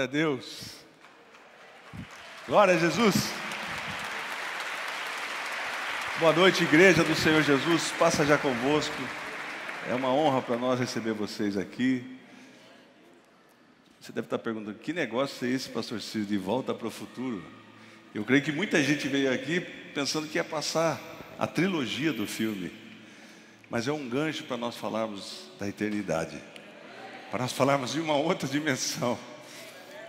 Glória a Deus. Glória a Jesus. Boa noite, igreja do Senhor Jesus. Passa já convosco. É uma honra para nós receber vocês aqui. Você deve estar perguntando, que negócio é esse, pastor Ciro, de volta para o futuro? Eu creio que muita gente veio aqui pensando que ia passar a trilogia do filme. Mas é um gancho para nós falarmos da eternidade. Para nós falarmos de uma outra dimensão.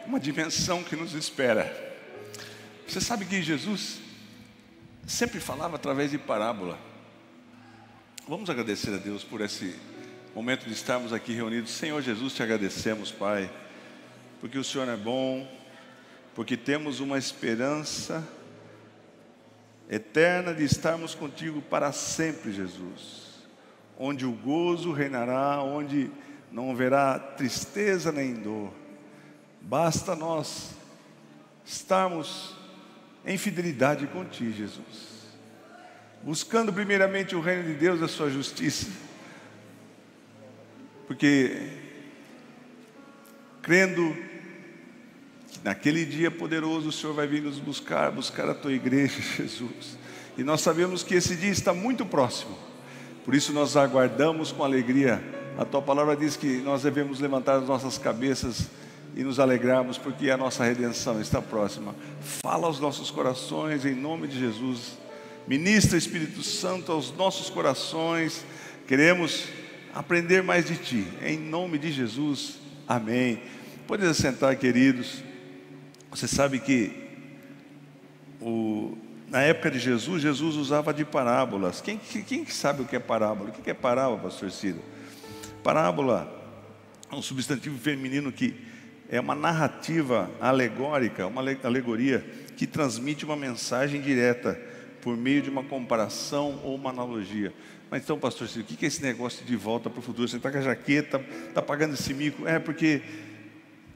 Uma dimensão que nos espera. Você sabe que Jesus sempre falava através de parábola. Vamos agradecer a Deus por esse momento de estarmos aqui reunidos. Senhor Jesus, te agradecemos, Pai, porque o Senhor é bom, porque temos uma esperança eterna de estarmos contigo para sempre, Jesus. Onde o gozo reinará, onde não haverá tristeza nem dor. Basta nós estarmos em fidelidade contigo, Jesus. Buscando primeiramente o reino de Deus e a sua justiça. Porque crendo que naquele dia poderoso o Senhor vai vir nos buscar a tua igreja, Jesus. E nós sabemos que esse dia está muito próximo. Por isso nós aguardamos com alegria. A tua palavra diz que nós devemos levantar as nossas cabeças e nos alegrarmos, porque a nossa redenção está próxima. Fala aos nossos corações em nome de Jesus. Ministra, Espírito Santo, aos nossos corações. Queremos aprender mais de ti, em nome de Jesus, amém. Pode assentar, queridos. Você sabe que na época de Jesus, Jesus usava de parábolas. Quem sabe o que é parábola? O que é parábola, pastor Ciro? Parábola é um substantivo feminino que é uma narrativa alegórica, uma alegoria que transmite uma mensagem direta por meio de uma comparação ou uma analogia. Mas então, pastor Ciro, o que é esse negócio de volta para o futuro? Você está com a jaqueta, está pagando esse mico? É porque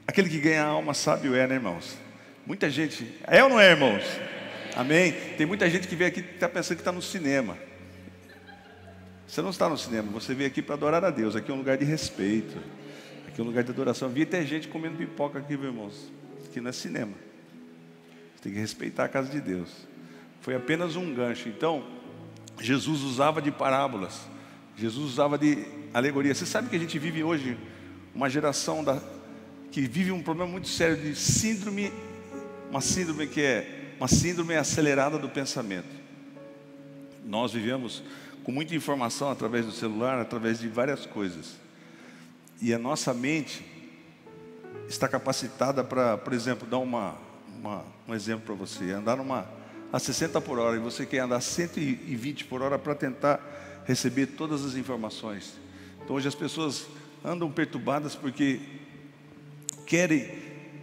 aquele que ganha a alma sábio é, né, irmãos? Muita gente, é ou não é, irmãos? Amém? Tem muita gente que vem aqui que está pensando que está no cinema. Você não está no cinema, você veio aqui para adorar a Deus. Aqui é um lugar de respeito. Aqui é um lugar de adoração. Vi até gente comendo pipoca aqui, meus irmãos. Aqui não é cinema. Você tem que respeitar a casa de Deus. Foi apenas um gancho. Então, Jesus usava de parábolas. Jesus usava de alegoria. Você sabe que a gente vive hoje uma geração que vive um problema muito sério de síndrome. Uma síndrome que é uma síndrome acelerada do pensamento. Nós vivemos com muita informação através do celular, através de várias coisas. E a nossa mente está capacitada para, por exemplo, dar um exemplo para você. Andar a 60 por hora e você quer andar 120 por hora para tentar receber todas as informações. Então hoje as pessoas andam perturbadas porque querem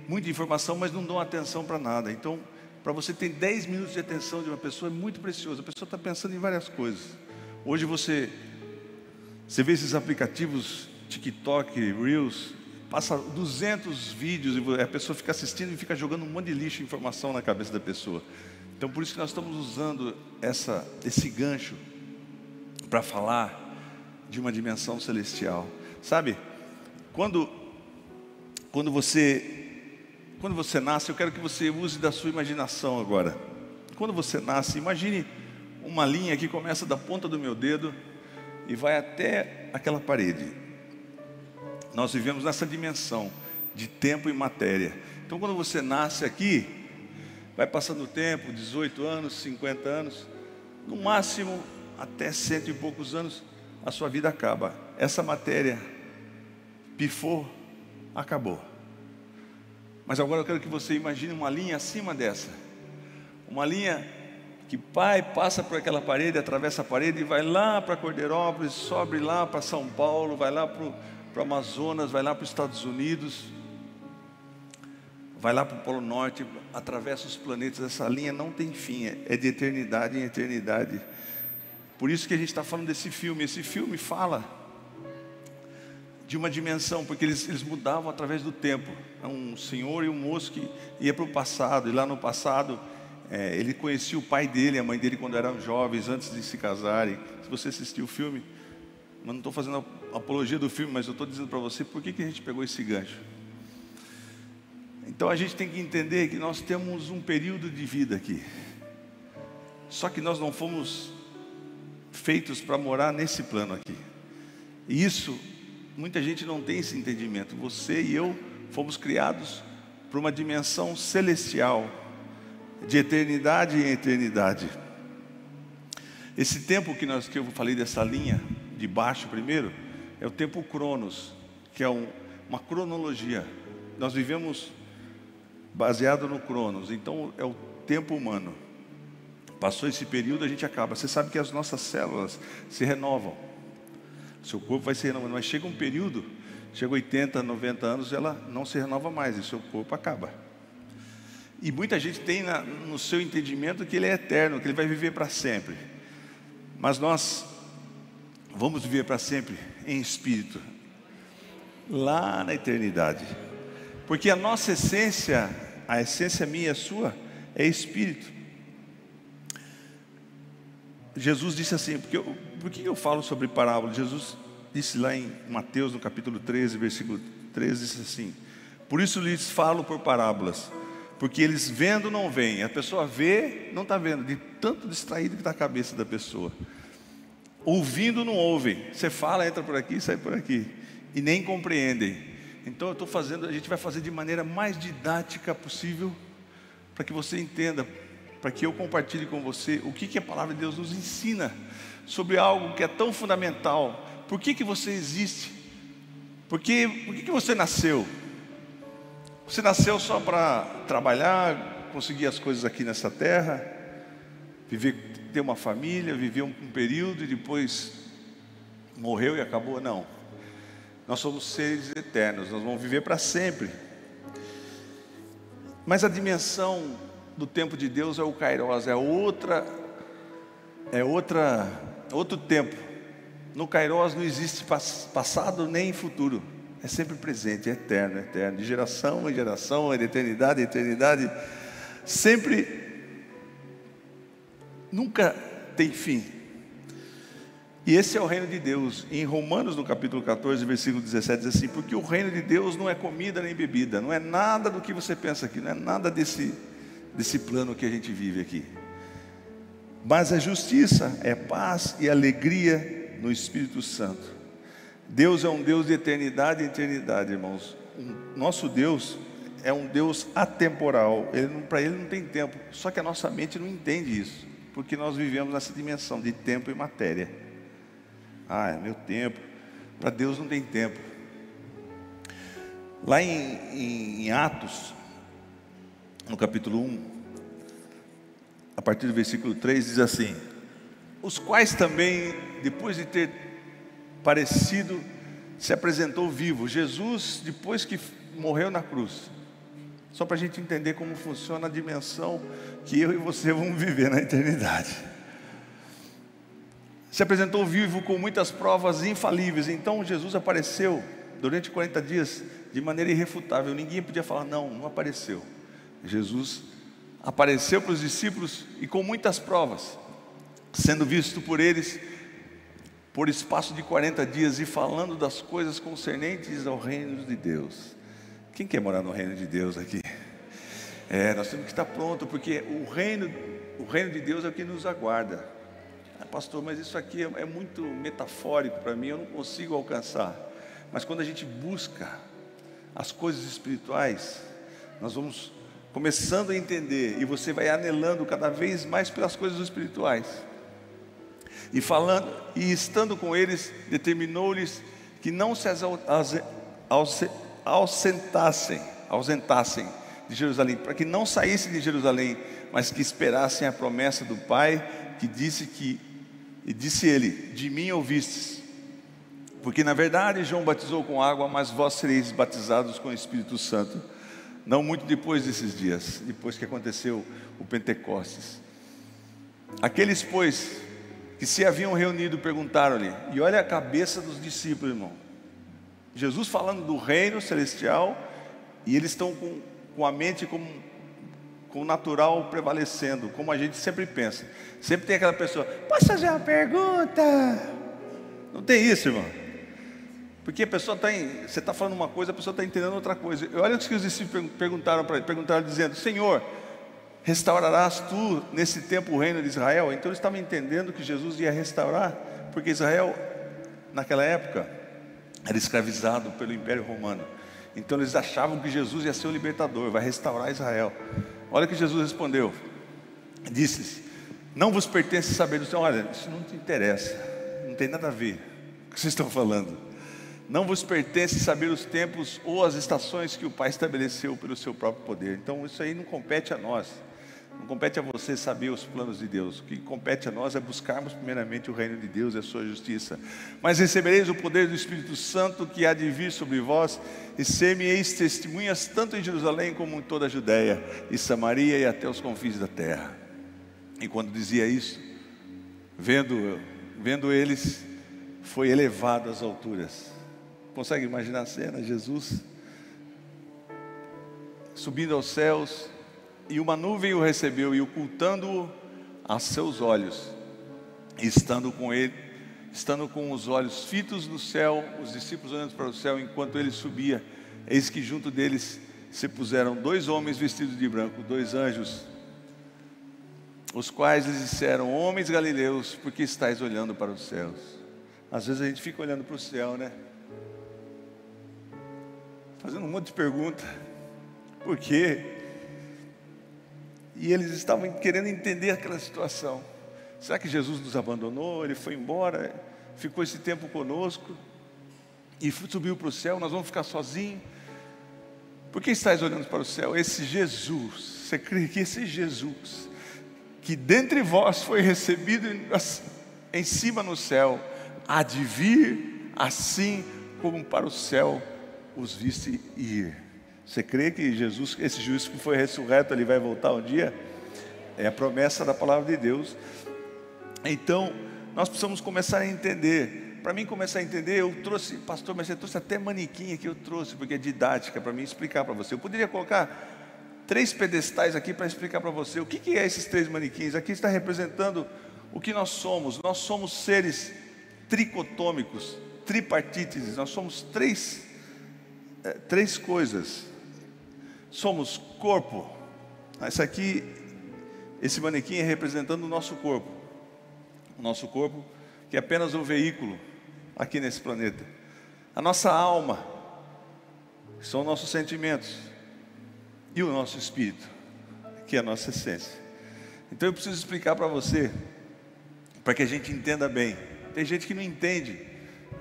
muita informação, mas não dão atenção para nada. Então, para você ter 10 minutos de atenção de uma pessoa é muito precioso. A pessoa está pensando em várias coisas. Hoje você vê esses aplicativos TikTok, Reels, passa 200 vídeos e a pessoa fica assistindo e fica jogando um monte de lixo, informação na cabeça da pessoa. Então por isso que nós estamos usando esse gancho para falar de uma dimensão celestial. Sabe, quando você nasce, eu quero que você use da sua imaginação agora. Quando você nasce, imagine uma linha que começa da ponta do meu dedo e vai até aquela parede. Nós vivemos nessa dimensão de tempo e matéria. Então quando você nasce aqui, vai passando o tempo, 18 anos, 50 anos, no máximo até 100 e poucos anos, a sua vida acaba. Essa matéria pifou, acabou. Mas agora eu quero que você imagine uma linha acima dessa. Uma linha que pai passa por aquela parede, atravessa a parede e vai lá para Cordeirópolis, sobe lá para São Paulo, vai lá para o Amazonas, vai lá para os Estados Unidos, vai lá para o Polo Norte, atravessa os planetas. Essa linha não tem fim, é de eternidade em eternidade. Por isso que a gente está falando desse filme. Esse filme fala de uma dimensão, porque eles mudavam através do tempo. É um senhor e um moço que ia para o passado, e lá no passado ele conhecia o pai dele e a mãe dele quando eram jovens, antes de se casarem. Se você assistiu o filme, mas não estou fazendo apologia do filme, mas eu estou dizendo para você por que a gente pegou esse gancho. Então a gente tem que entender que nós temos um período de vida aqui. Só que nós não fomos feitos para morar nesse plano aqui. E isso, muita gente não tem esse entendimento. Você e eu fomos criados para uma dimensão celestial, de eternidade em eternidade. Esse tempo que eu falei dessa linha de baixo primeiro, é o tempo Cronos, que é uma cronologia. Nós vivemos baseado no Cronos, então é o tempo humano. Passou esse período, a gente acaba. Você sabe que as nossas células se renovam. Seu corpo vai se renovando, mas chega um período, chega 80, 90 anos, ela não se renova mais e seu corpo acaba. E muita gente tem no seu entendimento que ele é eterno, que ele vai viver para sempre. Mas nós vamos viver para sempre em espírito, lá na eternidade. Porque a nossa essência, a essência minha e a sua, é espírito. Jesus disse assim, por que eu falo sobre parábola? Jesus disse lá em Mateus, no capítulo 13, versículo 13, disse assim: por isso lhes falo por parábolas, porque eles vendo não veem. A pessoa vê, não está vendo, de tanto distraído que está a cabeça da pessoa. Ouvindo não ouvem. Você fala, entra por aqui, sai por aqui, e nem compreendem. Então a gente vai fazer de maneira mais didática possível, para que você entenda, para que eu compartilhe com você o que a palavra de Deus nos ensina sobre algo que é tão fundamental. Por que você existe? Por que você nasceu? Você nasceu só para trabalhar, conseguir as coisas aqui nessa terra, ter uma família, viver um período e depois morreu e acabou? Não. Nós somos seres eternos, nós vamos viver para sempre. Mas a dimensão do tempo de Deus é o Kairos, outro tempo. No Kairos não existe passado nem futuro, é sempre presente, é eterno, eterno, de geração em geração, de eternidade em eternidade, sempre, nunca tem fim. E esse é o reino de Deus. Em Romanos, no capítulo 14, versículo 17, diz assim: porque o reino de Deus não é comida nem bebida, não é nada do que você pensa aqui, não é nada desse plano que a gente vive aqui, mas é justiça, é paz e alegria no Espírito Santo. Deus é um Deus de eternidade em eternidade, irmãos. Nosso Deus é um Deus atemporal, para Ele não tem tempo. Só que a nossa mente não entende isso, porque nós vivemos nessa dimensão de tempo e matéria. É meu tempo. Para Deus não tem tempo. Lá em Atos, no capítulo 1, a partir do versículo 3, diz assim: os quais também, depois de ter parecido, se apresentou vivo. Jesus, depois que morreu na cruz, só para a gente entender como funciona a dimensão que eu e você vamos viver na eternidade. Se apresentou vivo com muitas provas infalíveis. Então Jesus apareceu durante 40 dias de maneira irrefutável. Ninguém podia falar, não apareceu. Jesus apareceu para os discípulos e com muitas provas, sendo visto por eles por espaço de 40 dias e falando das coisas concernentes ao reino de Deus. Quem quer morar no reino de Deus aqui? Nós temos que estar pronto, porque o reino de Deus é o que nos aguarda. Pastor, mas isso aqui é muito metafórico para mim, eu não consigo alcançar. Mas quando a gente busca as coisas espirituais, nós vamos começando a entender, e você vai anelando cada vez mais pelas coisas espirituais. E falando, e estando com eles, determinou-lhes que não se ausentassem de Jerusalém, para que não saíssem de Jerusalém, mas que esperassem a promessa do Pai, que disse ele: de mim ouvistes, porque na verdade João batizou com água, mas vós sereis batizados com o Espírito Santo, não muito depois desses dias, depois que aconteceu o Pentecostes. Aqueles, pois, que se haviam reunido, perguntaram-lhe, e olha a cabeça dos discípulos, irmão, Jesus falando do reino celestial, e eles estão com a mente com o natural prevalecendo, como a gente sempre pensa. Sempre tem aquela pessoa: posso fazer uma pergunta? Não tem isso, irmão. Porque a pessoa você está falando uma coisa, a pessoa está entendendo outra coisa. Olha o que os discípulos perguntaram para ele, perguntaram dizendo: Senhor, restaurarás tu nesse tempo o reino de Israel? Então eles estavam entendendo que Jesus ia restaurar, porque Israel, naquela época, era escravizado pelo Império Romano. Então eles achavam que Jesus ia ser o libertador, vai restaurar Israel. Olha o que Jesus respondeu, disse-lhes: não vos pertence saber do Senhor. Olha, isso não te interessa, não tem nada a ver com o que vocês estão falando. Não vos pertence saber os tempos ou as estações que o Pai estabeleceu pelo seu próprio poder. Então isso aí não compete a nós, não compete a você saber os planos de Deus. O que compete a nós é buscarmos primeiramente o reino de Deus e a sua justiça. Mas recebereis o poder do Espírito Santo que há de vir sobre vós, e ser-me-eis testemunhas tanto em Jerusalém como em toda a Judéia e Samaria e até os confins da terra. E quando dizia isso, vendo eles, foi elevado às alturas. Consegue imaginar a cena? Jesus subindo aos céus, e uma nuvem o recebeu, e ocultando-o a seus olhos, estando com os olhos fitos no céu, os discípulos olhando para o céu, enquanto ele subia, eis que junto deles se puseram 2 homens vestidos de branco, 2 anjos, os quais lhes disseram: homens galileus, por que estáis olhando para os céus? Às vezes a gente fica olhando para o céu, né? Fazendo um monte de pergunta. Por quê? E eles estavam querendo entender aquela situação. Será que Jesus nos abandonou? Ele foi embora, ficou esse tempo conosco e subiu para o céu, nós vamos ficar sozinhos? Por que estáis olhando para o céu? Esse Jesus, você crê que esse Jesus, que dentre vós foi recebido em cima no céu, há de vir assim como para o céu os viste ir? Você crê que Jesus, esse juiz que foi ressurreto, ele vai voltar um dia? É a promessa da palavra de Deus. Então nós precisamos começar a entender. Para mim começar a entender, eu trouxe, pastor, mas você trouxe até manequim aqui, eu trouxe, porque é didática, para mim explicar para você. Eu poderia colocar 3 pedestais aqui para explicar para você o que é esses 3 manequins. Aqui está representando o que nós somos. Nós somos seres tricotômicos, tripartíteses. Nós somos três coisas. Somos corpo. Esse manequim é representando o nosso corpo. O nosso corpo, que é apenas um veículo aqui nesse planeta. A nossa alma, que são nossos sentimentos, e o nosso espírito, que é a nossa essência. Então eu preciso explicar para você, para que a gente entenda bem. Tem gente que não entende,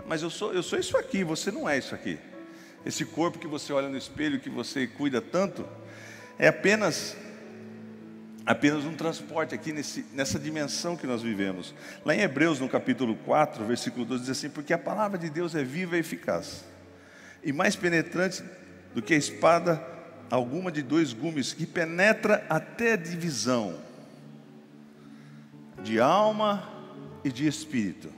mas eu sou isso aqui, você não é isso aqui. Esse corpo que você olha no espelho, que você cuida tanto, é apenas um transporte aqui nessa dimensão que nós vivemos. Lá em Hebreus, no capítulo 4, versículo 12, diz assim: porque a palavra de Deus é viva e eficaz, e mais penetrante do que a espada alguma de 2 gumes, que penetra até a divisão de alma e de espírito,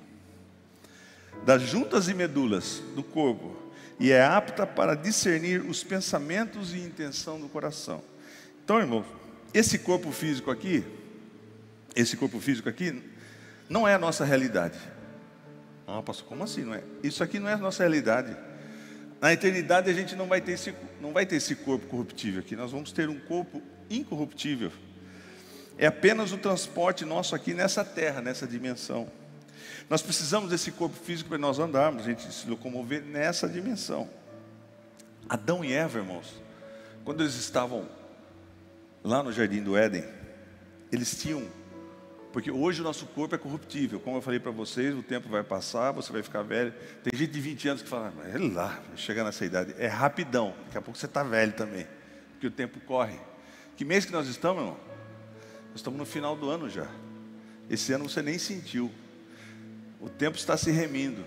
das juntas e medulas do corpo, e é apta para discernir os pensamentos e intenção do coração. Então, irmão, esse corpo físico aqui não é a nossa realidade. Ah, pastor, como assim? Não é? Isso aqui não é a nossa realidade. Na eternidade a gente não vai ter esse corpo corruptível aqui. Nós vamos ter um corpo incorruptível. É apenas o transporte nosso aqui nessa terra, nessa dimensão. Nós precisamos desse corpo físico para nós andarmos, a gente se locomover nessa dimensão. Adão e Eva, irmãos, quando eles estavam lá no jardim do Éden, eles tinham, porque hoje o nosso corpo é corruptível, como eu falei para vocês, o tempo vai passar, você vai ficar velho. Tem gente de 20 anos que fala: mas ele lá, vai chegar nessa idade, é rapidão, daqui a pouco você está velho também, porque o tempo corre. Que mês que nós estamos, irmão? Nós estamos no final do ano já. Esse ano você nem sentiu. O tempo está se remindo.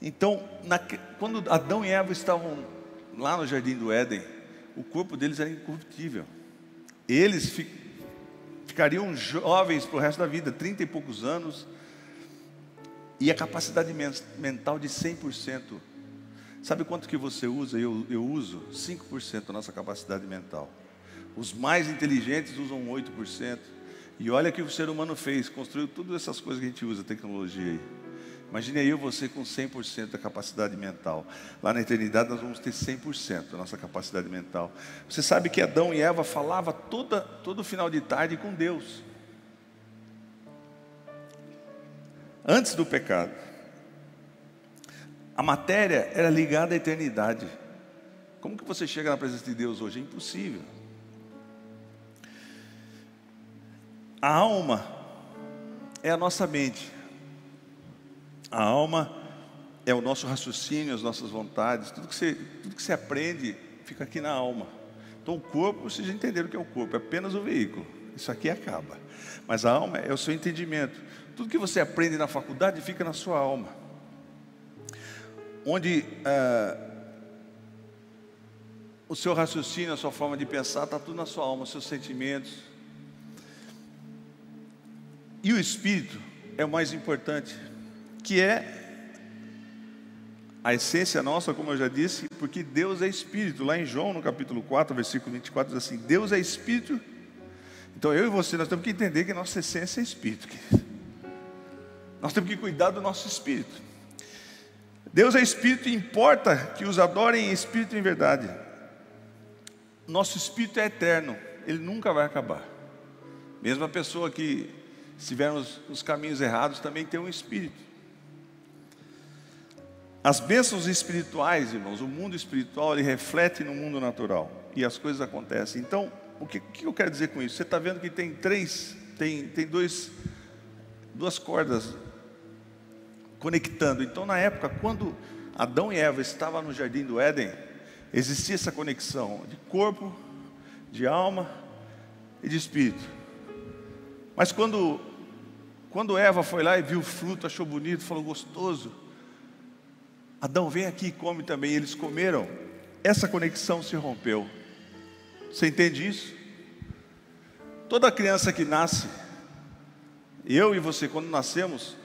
Então, quando Adão e Eva estavam lá no jardim do Éden, o corpo deles era incorruptível. Eles ficariam jovens para o resto da vida, 30 e poucos anos, e a capacidade mental de 100%. Sabe quanto que você usa? Eu uso 5% da nossa capacidade mental. Os mais inteligentes usam 8%. E olha o que o ser humano fez, construiu todas essas coisas que a gente usa, tecnologia aí. Imagine aí você com 100% da capacidade mental. Lá na eternidade nós vamos ter 100% da nossa capacidade mental. Você sabe que Adão e Eva falavam todo final de tarde com Deus. Antes do pecado. A matéria era ligada à eternidade. Como que você chega na presença de Deus hoje? É impossível. A alma é a nossa mente. A alma é o nosso raciocínio, as nossas vontades. Tudo que você aprende fica aqui na alma. Então o corpo, vocês já entenderam o que é o corpo, é apenas o veículo. Isso aqui acaba. Mas a alma é o seu entendimento. Tudo que você aprende na faculdade fica na sua alma. Onde o seu raciocínio, a sua forma de pensar, está tudo na sua alma, os seus sentimentos. E o espírito é o mais importante, que é a essência nossa, como eu já disse, porque Deus é espírito. Lá em João, no capítulo 4, versículo 24, diz assim: Deus é espírito. Então eu e você, nós temos que entender que a nossa essência é espírito, querido. Nós temos que cuidar do nosso espírito. Deus é espírito e importa que os adorem em espírito e em verdade. Nosso espírito é eterno, ele nunca vai acabar. Mesmo a pessoa que estiver nos caminhos errados também tem um espírito. As bênçãos espirituais, irmãos, o mundo espiritual, ele reflete no mundo natural. E as coisas acontecem. Então, o que eu quero dizer com isso? Você está vendo que tem duas cordas conectando. Então, na época, quando Adão e Eva estavam no jardim do Éden, existia essa conexão de corpo, de alma e de espírito. Mas quando Eva foi lá e viu o fruto, achou bonito, falou gostoso, Adão, vem aqui e come também. E eles comeram. Essa conexão se rompeu. Você entende isso? Toda criança que nasce, eu e você, quando nascemos,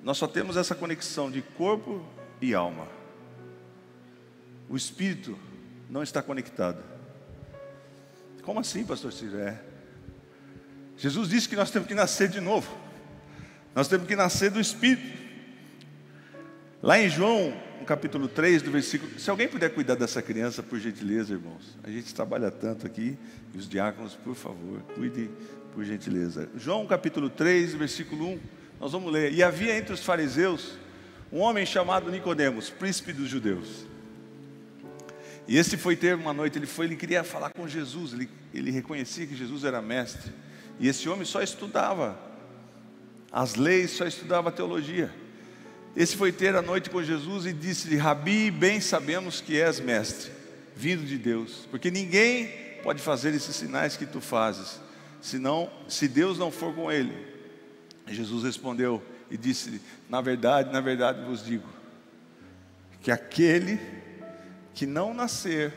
nós só temos essa conexão de corpo e alma. O espírito não está conectado. Como assim, pastor Ciro? Jesus disse que nós temos que nascer de novo. Nós temos que nascer do espírito. Lá em João, no capítulo 3, do versículo... Se alguém puder cuidar dessa criança, por gentileza, irmãos. A gente trabalha tanto aqui. E os diáconos, por favor, cuidem, por gentileza. João, capítulo 3, versículo 1. Nós vamos ler. E havia entre os fariseus um homem chamado Nicodemos, príncipe dos judeus. E esse foi ter uma noite, ele queria falar com Jesus. Ele reconhecia que Jesus era mestre. E esse homem só estudava as leis, só estudava a teologia. Esse foi ter a noite com Jesus e disse-lhe: Rabi, bem sabemos que és mestre, vindo de Deus, porque ninguém pode fazer esses sinais que tu fazes, se Deus não for com ele. E Jesus respondeu e disse-lhe: na verdade vos digo, que aquele que não nascer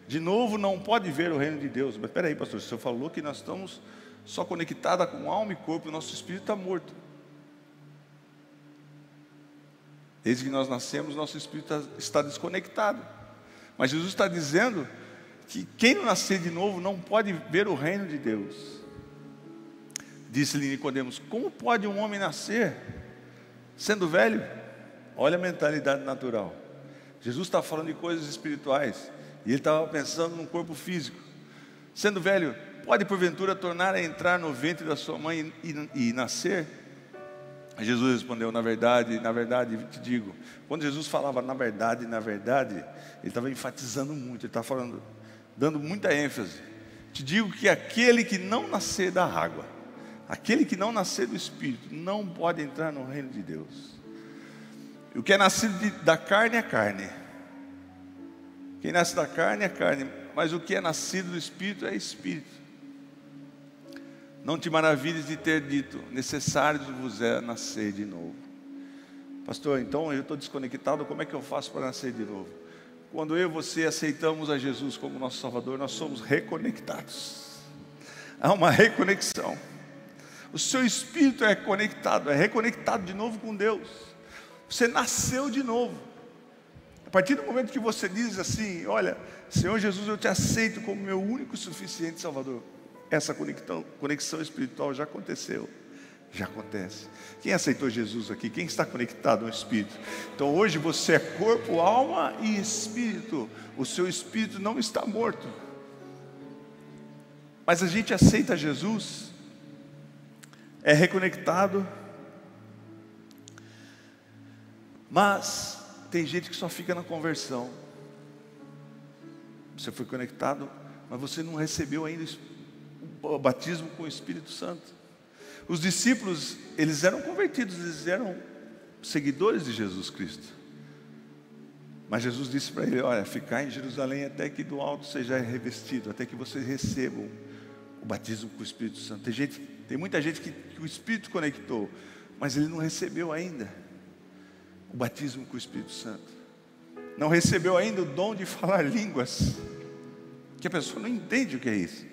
de novo não pode ver o reino de Deus. Mas espera aí, pastor, o senhor falou que nós estamos só conectados com alma e corpo, o nosso espírito está morto. Desde que nós nascemos, nosso espírito está desconectado. Mas Jesus está dizendo que quem não nascer de novo não pode ver o reino de Deus. Disse-lhe Nicodemos: como pode um homem nascer sendo velho? Olha a mentalidade natural. Jesus está falando de coisas espirituais e ele estava pensando num corpo físico. Sendo velho, pode porventura tornar a entrar no ventre da sua mãe e nascer? Jesus respondeu: na verdade te digo. Quando Jesus falava na verdade, ele estava enfatizando muito, ele estava falando, dando muita ênfase. Te digo que aquele que não nascer da água, aquele que não nascer do Espírito, não pode entrar no reino de Deus. O que é nascido da carne é carne. Quem nasce da carne é carne, mas o que é nascido do Espírito é Espírito. Não te maravilhes de ter dito: necessário vos é nascer de novo. Pastor, então eu estou desconectado, como é que eu faço para nascer de novo? Quando eu e você aceitamos a Jesus como nosso Salvador, nós somos reconectados. Há uma reconexão. O seu espírito é reconectado de novo com Deus. Você nasceu de novo. A partir do momento que você diz assim: olha, Senhor Jesus, eu te aceito como meu único e suficiente Salvador, essa conexão espiritual já aconteceu. já acontece. Quem aceitou Jesus aqui? Quem está conectado ao Espírito? Então hoje você é corpo, alma e espírito. O seu espírito não está morto. Mas a gente aceita Jesus, é reconectado, mas tem gente que só fica na conversão. Você foi conectado, mas você não recebeu ainda o batismo com o Espírito Santo. Os discípulos, eles eram convertidos, eles eram seguidores de Jesus Cristo. Mas Jesus disse para ele: olha, ficar em Jerusalém até que do alto seja revestido, até que vocês recebam o batismo com o Espírito Santo. Tem muita gente que o Espírito conectou, mas ele não recebeu ainda o batismo com o Espírito Santo. Não recebeu ainda o dom de falar línguas, que a pessoa não entende o que é isso.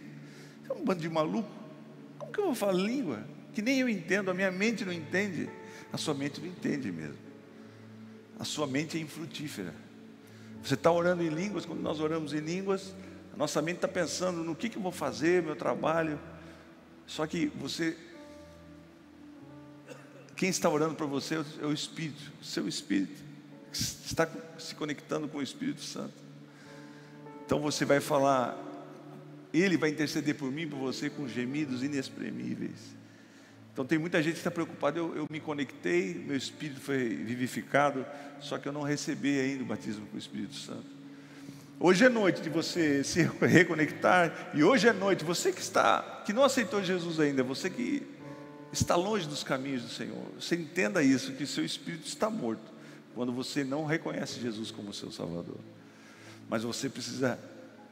É um bando de maluco. Como que eu vou falar língua? Que nem eu entendo, a minha mente não entende. A sua mente não entende mesmo. A sua mente é infrutífera. Você está orando em línguas, quando nós oramos em línguas, a nossa mente está pensando no que eu vou fazer, meu trabalho. Só que quem está orando para você é o Espírito, o seu Espírito, que está se conectando com o Espírito Santo. Então você vai falar, Ele vai interceder por mim, por você, com gemidos inexprimíveis. Então tem muita gente que está preocupada. Eu me conectei, meu espírito foi vivificado, só que eu não recebi ainda o batismo com o Espírito Santo. Hoje é noite de você se reconectar. E hoje é noite, você que não aceitou Jesus ainda, você que está longe dos caminhos do Senhor, você entenda isso, que seu espírito está morto quando você não reconhece Jesus como seu Salvador. Mas você precisa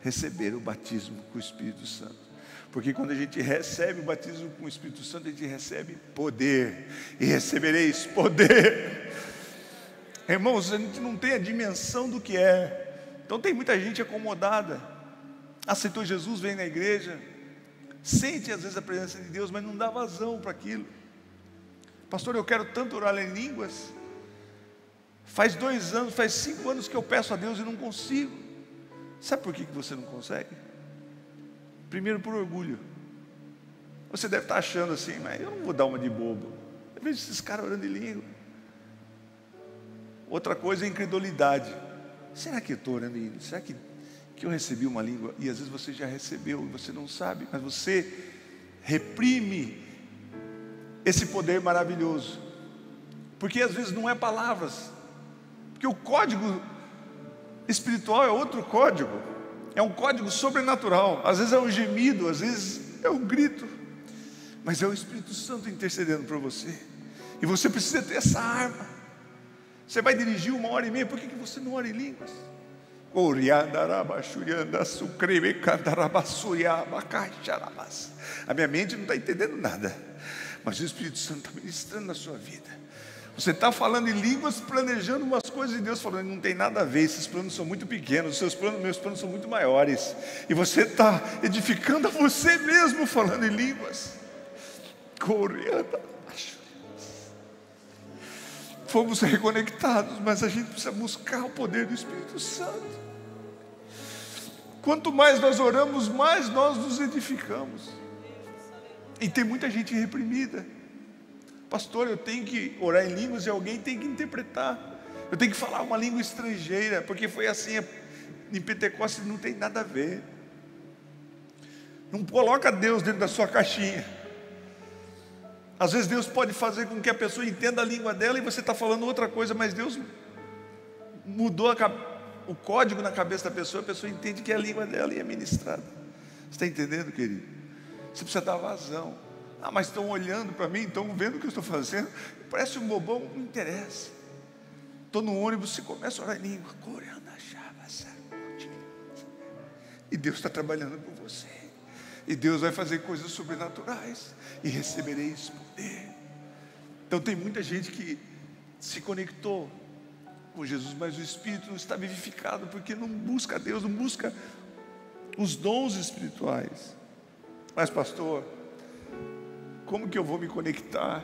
receber o batismo com o Espírito Santo. Porque quando a gente recebe o batismo com o Espírito Santo, a gente recebe poder. E recebereis poder. Irmãos, a gente não tem a dimensão do que é. Então tem muita gente acomodada. Aceitou Jesus, vem na igreja, sente às vezes a presença de Deus, mas não dá vazão para aquilo. Pastor, eu quero tanto orar em línguas. Faz 2 anos, faz 5 anos que eu peço a Deus e não consigo. Sabe por que você não consegue? Primeiro, por orgulho. Você deve estar achando assim, mas eu não vou dar uma de bobo. Eu vejo esses caras orando em língua. Outra coisa é a incredulidade. Será que eu estou orando em língua? Será que eu recebi uma língua? E às vezes você já recebeu e você não sabe, mas você reprime esse poder maravilhoso. Porque às vezes não é palavras. Porque o código espiritual é outro código. É um código sobrenatural. Às vezes é um gemido, às vezes é um grito. Mas é o Espírito Santo intercedendo por você. E você precisa ter essa arma. Você vai dirigir 1h30, por que você não ora em línguas? A minha mente não está entendendo nada, mas o Espírito Santo está ministrando na sua vida. Você está falando em línguas, planejando umas coisas, e Deus falando, não tem nada a ver, esses planos são muito pequenos, meus planos são muito maiores. E você está edificando a você mesmo falando em línguas. Fomos reconectados, mas a gente precisa buscar o poder do Espírito Santo. Quanto mais nós oramos, mais nós nos edificamos. E tem muita gente reprimida. Pastor, eu tenho que orar em línguas e alguém tem que interpretar. Eu tenho que falar uma língua estrangeira, porque foi assim em Pentecostes. Não tem nada a ver. Não coloca Deus dentro da sua caixinha. Às vezes Deus pode fazer com que a pessoa entenda a língua dela e você está falando outra coisa, mas Deus mudou o código na cabeça da pessoa, a pessoa entende que é a língua dela e é ministrada. Você está entendendo, querido? Você precisa dar vazão. Ah, mas estão olhando para mim, estão vendo o que eu estou fazendo, parece um bobão, não interessa. Estou no ônibus, você começa a orar em língua, e Deus está trabalhando com você, e Deus vai fazer coisas sobrenaturais, e recebereis poder. Então tem muita gente que se conectou com Jesus, mas o espírito não está vivificado, porque não busca Deus, não busca os dons espirituais. Mas pastor, como que eu vou me conectar?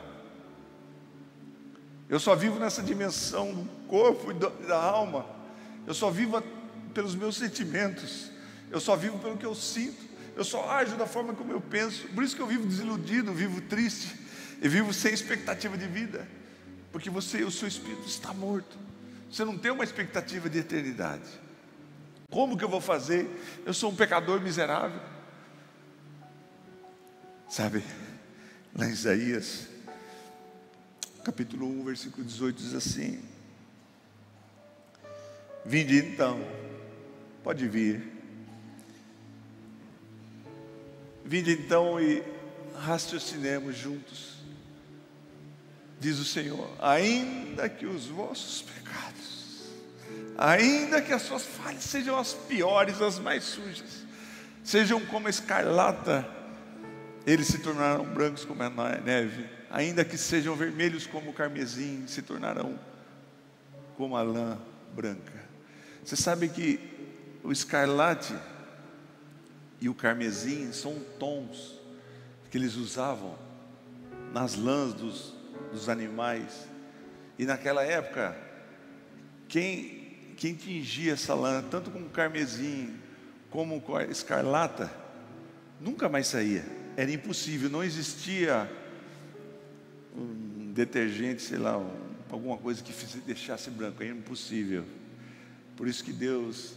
Eu só vivo nessa dimensão do corpo e da alma. Eu só vivo pelos meus sentimentos. Eu só vivo pelo que eu sinto. Eu só ajo da forma como eu penso. Por isso que eu vivo desiludido, vivo triste. e vivo sem expectativa de vida, porque o seu espírito está morto. Você não tem uma expectativa de eternidade. Como que eu vou fazer? Eu sou um pecador miserável. Sabe, lá em Isaías, capítulo 1, versículo 18, diz assim: vinde então, pode vir. Vinde então e raciocinemos juntos. Diz o Senhor: ainda que os vossos pecados, ainda que as suas falhas sejam as piores, as mais sujas, sejam como a escarlata, eles se tornarão brancos como a neve. Ainda que sejam vermelhos como o carmesim, se tornarão como a lã branca. Você sabe que o escarlate e o carmesim são tons que eles usavam nas lãs dos animais. E naquela época, quem tingia essa lã, tanto com carmesim como com a escarlata, nunca mais saía. Era impossível, não existia um detergente, sei lá, alguma coisa que deixasse branco, era impossível. Por isso que Deus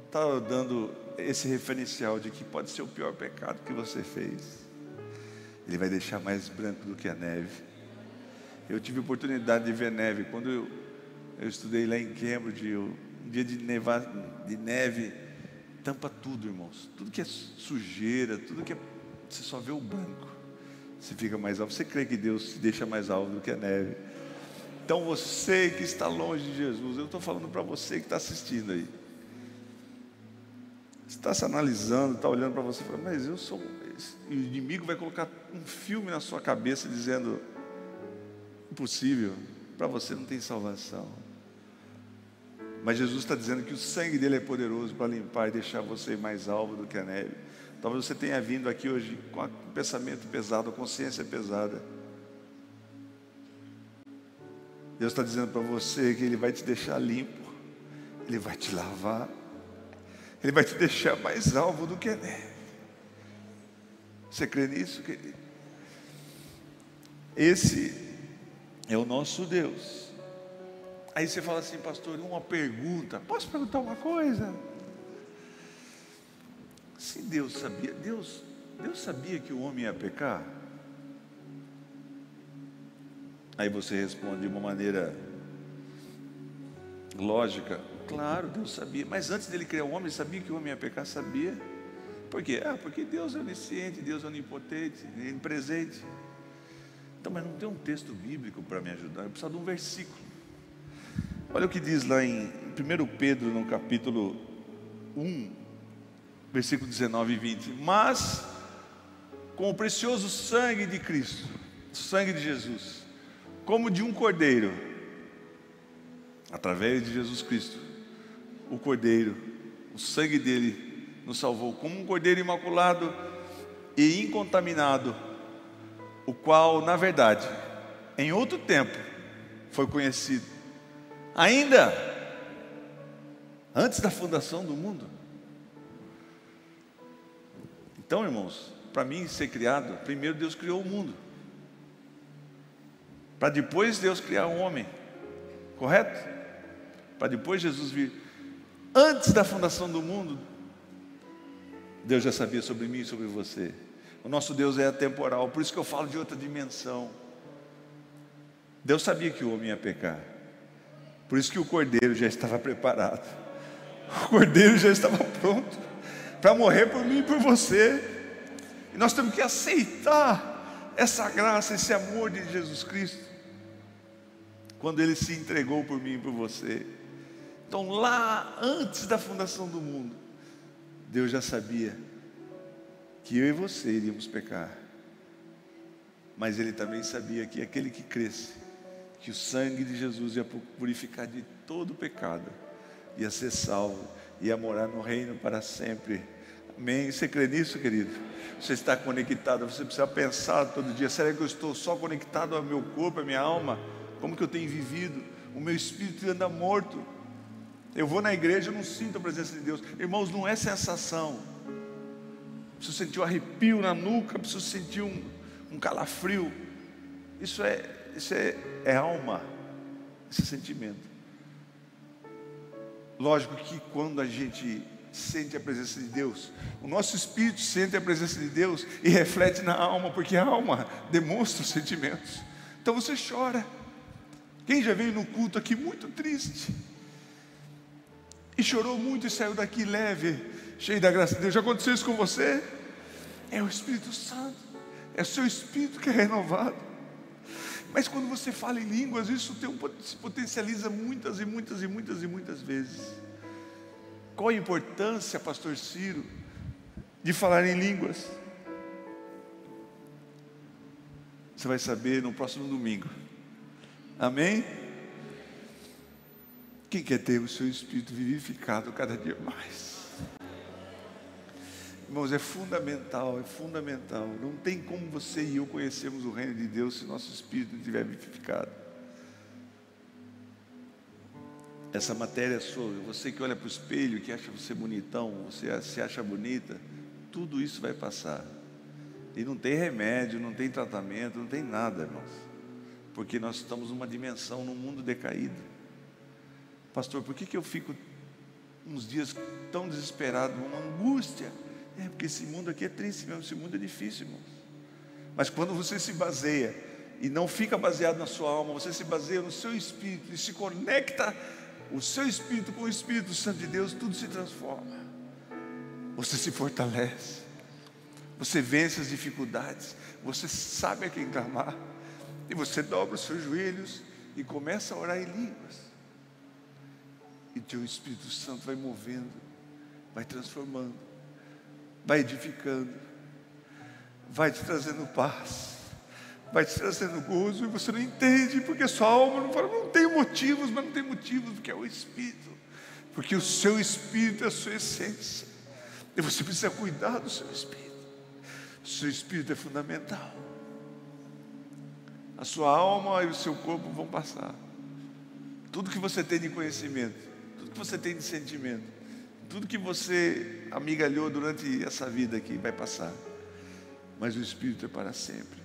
está dando esse referencial de que pode ser o pior pecado que você fez, Ele vai deixar mais branco do que a neve. Eu tive a oportunidade de ver neve quando eu estudei lá em Cambridge. Um dia de neve tampa tudo, irmãos. Tudo que é sujeira, tudo que é, você só vê o branco. Você fica mais alto. Você crê que Deus te deixa mais alto do que a neve? Então você que está longe de Jesus, eu estou falando para você que está assistindo aí, está se analisando, está olhando para você e falando: mas eu sou... E o inimigo vai colocar um filme na sua cabeça dizendo: impossível, para você não tem salvação. Mas Jesus está dizendo que o sangue dele é poderoso para limpar e deixar você mais alvo do que a neve. Talvez você tenha vindo aqui hoje com um pensamento pesado, a consciência pesada. Deus está dizendo para você que Ele vai te deixar limpo, Ele vai te lavar, Ele vai te deixar mais alvo do que a neve. Você crê nisso, querido? Esse é o nosso Deus. Aí você fala assim: pastor, uma pergunta. Posso perguntar uma coisa? Se Deus sabia, Deus sabia que o homem ia pecar? Aí você responde de uma maneira lógica: claro, Deus sabia. Mas antes dele criar o homem, ele sabia que o homem ia pecar? Sabia. Por quê? Porque Deus é onisciente, Deus é onipotente, onipresente. Então, mas não tem um texto bíblico para me ajudar, eu preciso de um versículo. Olha o que diz lá em 1 Pedro, no capítulo 1, versículo 19 e 20. Mas com o precioso sangue de Cristo, sangue de Jesus, como de um cordeiro, através de Jesus Cristo, o cordeiro, o sangue dele nos salvou, como um cordeiro imaculado e incontaminado, o qual, na verdade, em outro tempo, foi conhecido, ainda antes da fundação do mundo. Então, irmãos, para mim ser criado, primeiro Deus criou o mundo, para depois Deus criar o homem, correto? Para depois Jesus vir. Antes da fundação do mundo, Deus já sabia sobre mim e sobre você. O nosso Deus é atemporal, por isso que eu falo de outra dimensão. Deus sabia que o homem ia pecar, por isso que o cordeiro já estava preparado. O cordeiro já estava pronto para morrer por mim e por você. E nós temos que aceitar essa graça, esse amor de Jesus Cristo, quando Ele se entregou por mim e por você. Então, lá antes da fundação do mundo, Deus já sabia que eu e você iríamos pecar, mas Ele também sabia que aquele que cresce, que o sangue de Jesus ia purificar de todo pecado, ia ser salvo, ia morar no reino para sempre. Amém? Você crê nisso, querido? Você está conectado, você precisa pensar todo dia: será que eu estou só conectado ao meu corpo, à minha alma? Como que eu tenho vivido? O meu espírito anda morto. Eu vou na igreja, eu não sinto a presença de Deus. Irmãos, não é sensação. Preciso sentir um arrepio na nuca, preciso sentir um calafrio. Isso é alma, esse sentimento. Lógico que quando a gente sente a presença de Deus, o nosso espírito sente a presença de Deus e reflete na alma, porque a alma demonstra os sentimentos. Então você chora. Quem já veio no culto aqui muito triste e chorou muito e saiu daqui leve, cheio da graça de Deus? Já aconteceu isso com você? É o Espírito Santo, é o seu espírito que é renovado. Mas quando você fala em línguas, isso se potencializa muitas vezes. Qual a importância, pastor Ciro, de falar em línguas? Você vai saber no próximo domingo. Amém? Quem quer ter o seu espírito vivificado cada dia mais? Irmãos, é fundamental. Não tem como você e eu conhecermos o reino de Deus se nosso espírito não estiver vivificado. Essa matéria sua, você que olha para o espelho, que acha você bonitão, você se acha bonita, tudo isso vai passar. E não tem remédio, não tem tratamento, não tem nada, irmãos. Porque nós estamos numa dimensão, num mundo decaído. Pastor, por que eu fico uns dias tão desesperado, uma angústia? É porque esse mundo aqui é triste mesmo, esse mundo é difícil, irmãos. Mas quando você se baseia, e não fica baseado na sua alma, você se baseia no seu espírito, e se conecta o seu espírito com o Espírito Santo de Deus, tudo se transforma. Você se fortalece, você vence as dificuldades, você sabe a quem clamar, e você dobra os seus joelhos e começa a orar em línguas. E teu Espírito Santo vai movendo, vai transformando, vai edificando, vai te trazendo paz, vai te trazendo gozo, e você não entende, porque sua alma não fala, não tem motivos, mas não tem motivos, porque é o Espírito, porque o seu Espírito é a sua essência, e você precisa cuidar do seu Espírito. O seu Espírito é fundamental. A sua alma e o seu corpo vão passar. Tudo que você tem de conhecimento, tudo que você tem de sentimento, tudo que você amigalhou durante essa vida aqui vai passar, mas o Espírito é para sempre.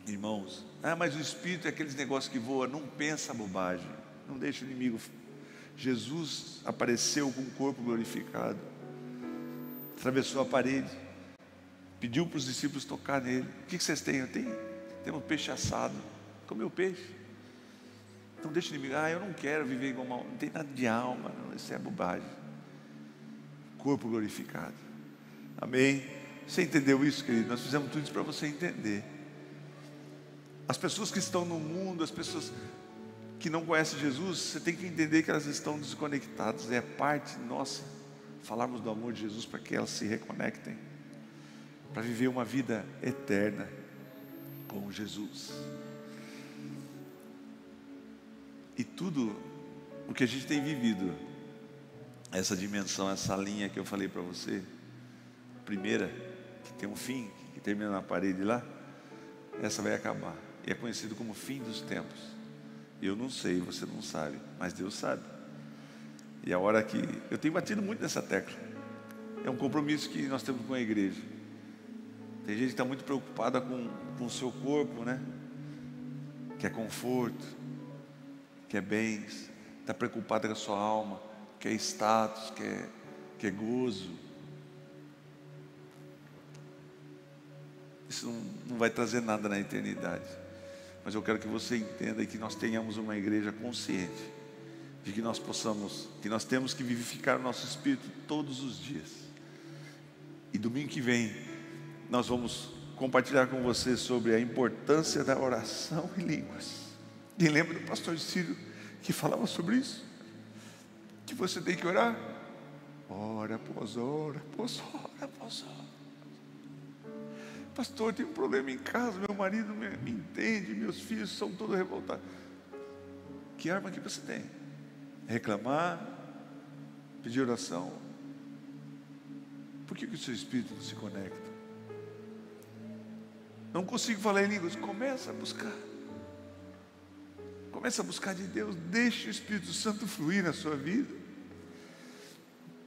Irmãos, mas o Espírito é aqueles negócios que voam. Não pensa bobagem, não deixa o inimigo. Jesus apareceu com o corpo glorificado, atravessou a parede, pediu para os discípulos tocar nele. O que vocês têm? Temos peixe assado. Comeu peixe. Não deixa o inimigo, eu não quero viver igual uma alma. Não tem nada de alma, não, isso é bobagem. Corpo glorificado. Amém? Você entendeu isso, querido? Nós fizemos tudo isso para você entender. As pessoas que estão no mundo, as pessoas que não conhecem Jesus, você tem que entender que elas estão desconectadas. É parte nossa falarmos do amor de Jesus para que elas se reconectem, para viver uma vida eterna com Jesus. E tudo o que a gente tem vivido, essa dimensão, essa linha que eu falei para você, primeira, que tem um fim, que termina na parede lá, essa vai acabar. E é conhecido como fim dos tempos. Eu não sei, você não sabe, mas Deus sabe. E a hora que eu tenho batido muito nessa tecla, é um compromisso que nós temos com a igreja. Tem gente que está muito preocupada com o seu corpo, né? Quer conforto, quer bens, está preocupada com a sua alma, quer status, quer gozo. Isso não vai trazer nada na eternidade. Mas eu quero que você entenda e que nós tenhamos uma igreja consciente de que nós temos que vivificar o nosso espírito todos os dias. E domingo que vem nós vamos compartilhar com você sobre a importância da oração em línguas. E lembra do pastor Ciro que falava sobre isso? Que você tem que orar, hora após hora, após hora, após hora. Pastor, tem um problema em casa, meu marido me entende, meus filhos são todos revoltados. Que arma que você tem? Reclamar, pedir oração. Por que o seu espírito não se conecta? Não consigo falar em línguas. Começa a buscar. Começa a buscar de Deus. Deixe o Espírito Santo fluir na sua vida.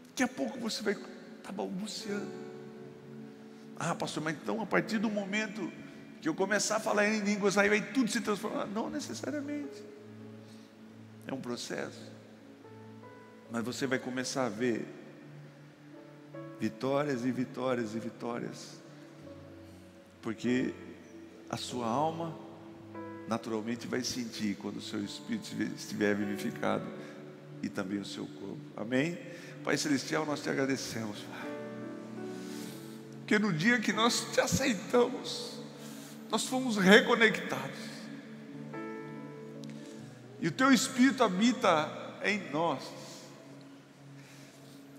Daqui a pouco você vai estar balbuciando. Pastor, mas então a partir do momento que eu começar a falar em línguas, aí vai tudo se transformar. Não necessariamente. É um processo. Mas você vai começar a ver vitórias e vitórias e vitórias. Porque a sua alma naturalmente vai sentir quando o seu espírito estiver vivificado, e também o seu corpo. Amém? Pai Celestial, nós te agradecemos, Pai, porque no dia que nós te aceitamos, nós fomos reconectados, e o teu Espírito habita em nós,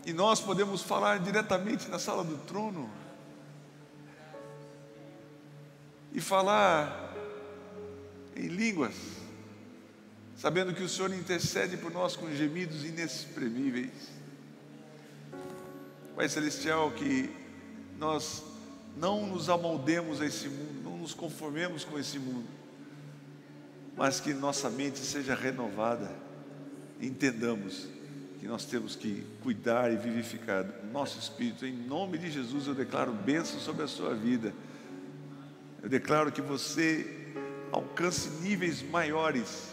e nós podemos falar diretamente na sala do trono, e falar em línguas, sabendo que o Senhor intercede por nós com gemidos inexprimíveis. Pai Celestial, que nós não nos amoldemos a esse mundo, não nos conformemos com esse mundo, mas que nossa mente seja renovada, entendamos que nós temos que cuidar e vivificar o nosso espírito. Em nome de Jesus eu declaro bênção sobre a sua vida. Eu declaro que você alcance níveis maiores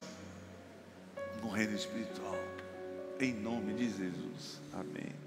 no reino espiritual, em nome de Jesus. Amém.